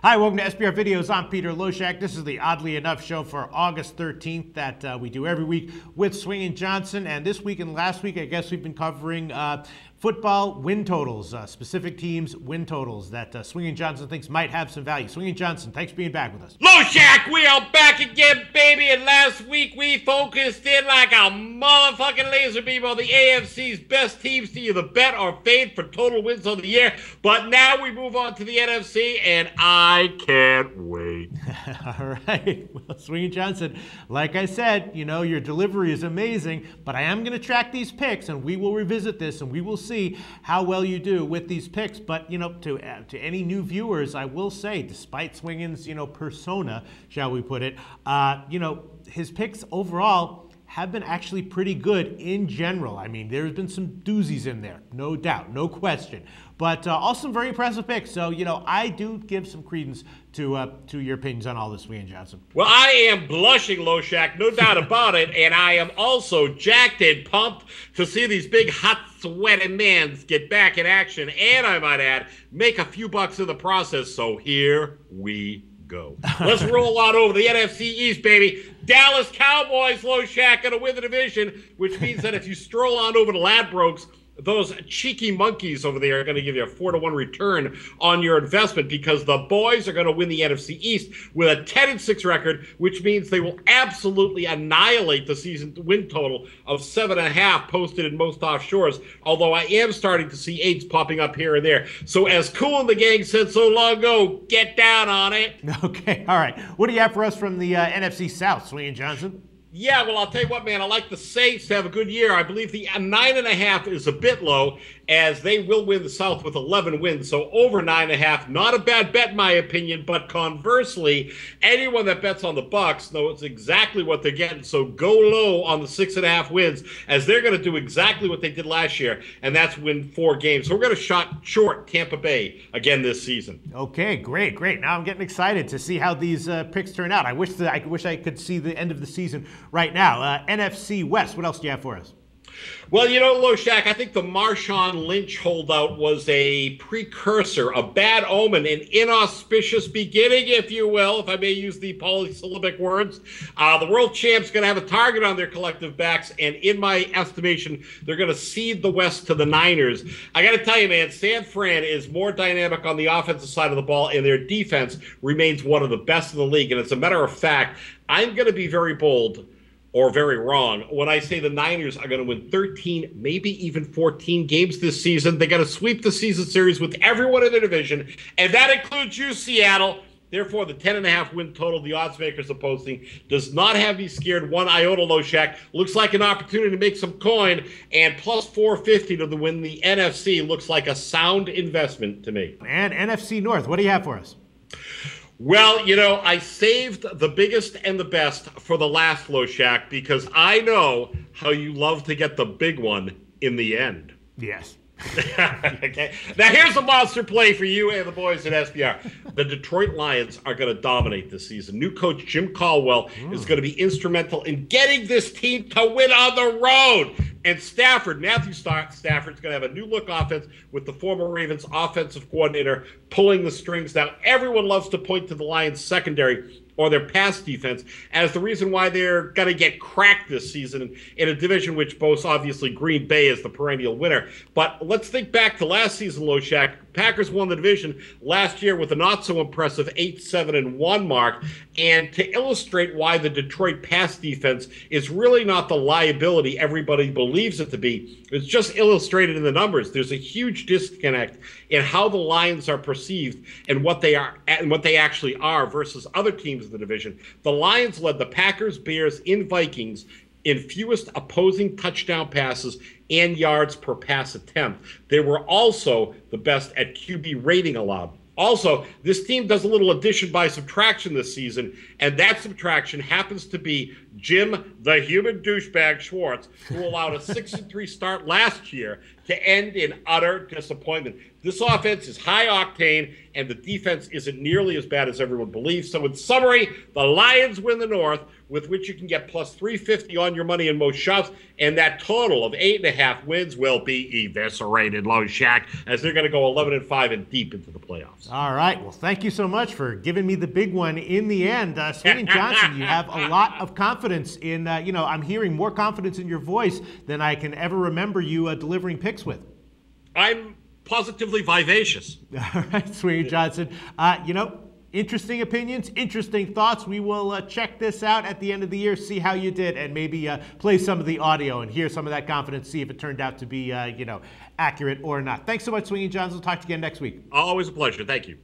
Hi, welcome to SBR Videos. I'm Peter Loshak. This is the Oddly Enough show for August 13th that we do every week with Swingin Johnson. And this week and last week, I guess we've been covering football win totals, specific teams' win totals that Swingin Johnson thinks might have some value. Swingin Johnson, thanks for being back with us. Loshak, we are back again, baby. And last week we focused in like a motherfucking laser beam on the AFC's best teams to either bet or fade for total wins of the year. But now we move on to the NFC, and I can't wait. All right. Well, Swingin Johnson, like I said, you know, your delivery is amazing, but I am going to track these picks, and we will revisit this, and we will see how well you do with these picks. But, you know, to any new viewers, I will say, despite Swingin's, you know, persona, shall we put it, you know, his picks overall have been actually pretty good in general. I mean, there's been some doozies in there, no doubt, no question. But also some very impressive picks. So, you know, I do give some credence to your opinions on all this, Swingin Johnson. Well, I am blushing, Loshak, no doubt about it. And I am also jacked and pumped to see these big, hot, sweaty men get back in action. And I might add, make a few bucks in the process. So here we go. Let's roll on over the NFC East, baby. Dallas Cowboys, Loshak, going to win the division, which means that if you stroll on over to Ladbrokes, those cheeky monkeys over there are going to give you a 4-to-1 return on your investment because the boys are going to win the NFC East with a 10-6 record, which means they will absolutely annihilate the season win total of 7.5 posted in most offshores, although I am starting to see 8s popping up here and there. So as Cool and the gang said so long ago, get down on it. Okay, all right. What do you have for us from the NFC South, Swingin Johnson? Yeah, well, I'll tell you what, man. I like the Saints to have a good year. I believe the 9.5 is a bit low, as they will win the South with 11 wins. So over 9.5, not a bad bet in my opinion. But conversely, anyone that bets on the Bucs knows exactly what they're getting. So go low on the 6.5 wins, as they're going to do exactly what they did last year, and that's win 4 games. So we're going to short Tampa Bay again this season. Okay, great. Now I'm getting excited to see how these picks turn out. I wish I could see the end of the season right now. NFC West, what else do you have for us? Well, you know, Loshak, I think the Marshawn Lynch holdout was a precursor, a bad omen, an inauspicious beginning, if you will, if I may use the polysyllabic words. The world champ's going to have a target on their collective backs, and in my estimation, they're going to cede the West to the Niners. I got to tell you, man, San Fran is more dynamic on the offensive side of the ball, and their defense remains one of the best in the league. And as a matter of fact, I'm going to be very bold or very wrong when I say the Niners are going to win 13, maybe even 14 games this season. They got to sweep the season series with everyone in the division, and that includes you, Seattle. Therefore, the 10.5 win total the odds makers are posting does not have me scared one iota, Loshak. Looks like an opportunity to make some coin, and plus 450 to win the NFC looks like a sound investment to me. And NFC North, what do you have for us? Well, you know, I saved the biggest and the best for the last, Loshak, because I know how you love to get the big one in the end. Yes. Okay. Now, here's a monster play for you and the boys at SBR. The Detroit Lions are going to dominate this season. New coach Jim Caldwell is going to be instrumental in getting this team to win on the road. And Matthew Stafford's going to have a new-look offense with the former Ravens offensive coordinator pulling the strings. Now, everyone loves to point to the Lions' secondary or their pass defense as the reason why they're going to get cracked this season in a division which boasts, obviously, Green Bay as the perennial winner. But let's think back to last season, Loshak. Packers won the division last year with a not-so-impressive 8-7-1 mark. And to illustrate why the Detroit pass defense is really not the liability everybody believes it to be, it's just illustrated in the numbers. There's a huge disconnect in how the Lions are perceived and what they are and what they actually are versus other teams in the division. The Lions led the Packers, Bears, and Vikings in fewest opposing touchdown passes and yards per pass attempt. They were also the best at QB rating allowed. Also, this team does a little addition by subtraction this season, and that subtraction happens to be Jim, the human douchebag Schwartz, who allowed a 6-3 start last year to end in utter disappointment. This offense is high octane, and the defense isn't nearly as bad as everyone believes. So in summary, the Lions win the North, with which you can get plus 350 on your money in most shops, and that total of 8.5 wins will be eviscerated, Loshak, as they're going to go 11-5 and deep into the playoffs. All right. Well, thank you so much for giving me the big one in the end. Swingin Johnson, you have a lot of confidence in, I'm hearing more confidence in your voice than I can ever remember you delivering picks with. I'm positively vivacious. All right, Swingin Johnson. Interesting opinions, interesting thoughts. We will check this out at the end of the year, see how you did, and maybe play some of the audio and hear some of that confidence, see if it turned out to be, accurate or not. Thanks so much, Swingin Johnson. We'll talk to you again next week. Always a pleasure. Thank you.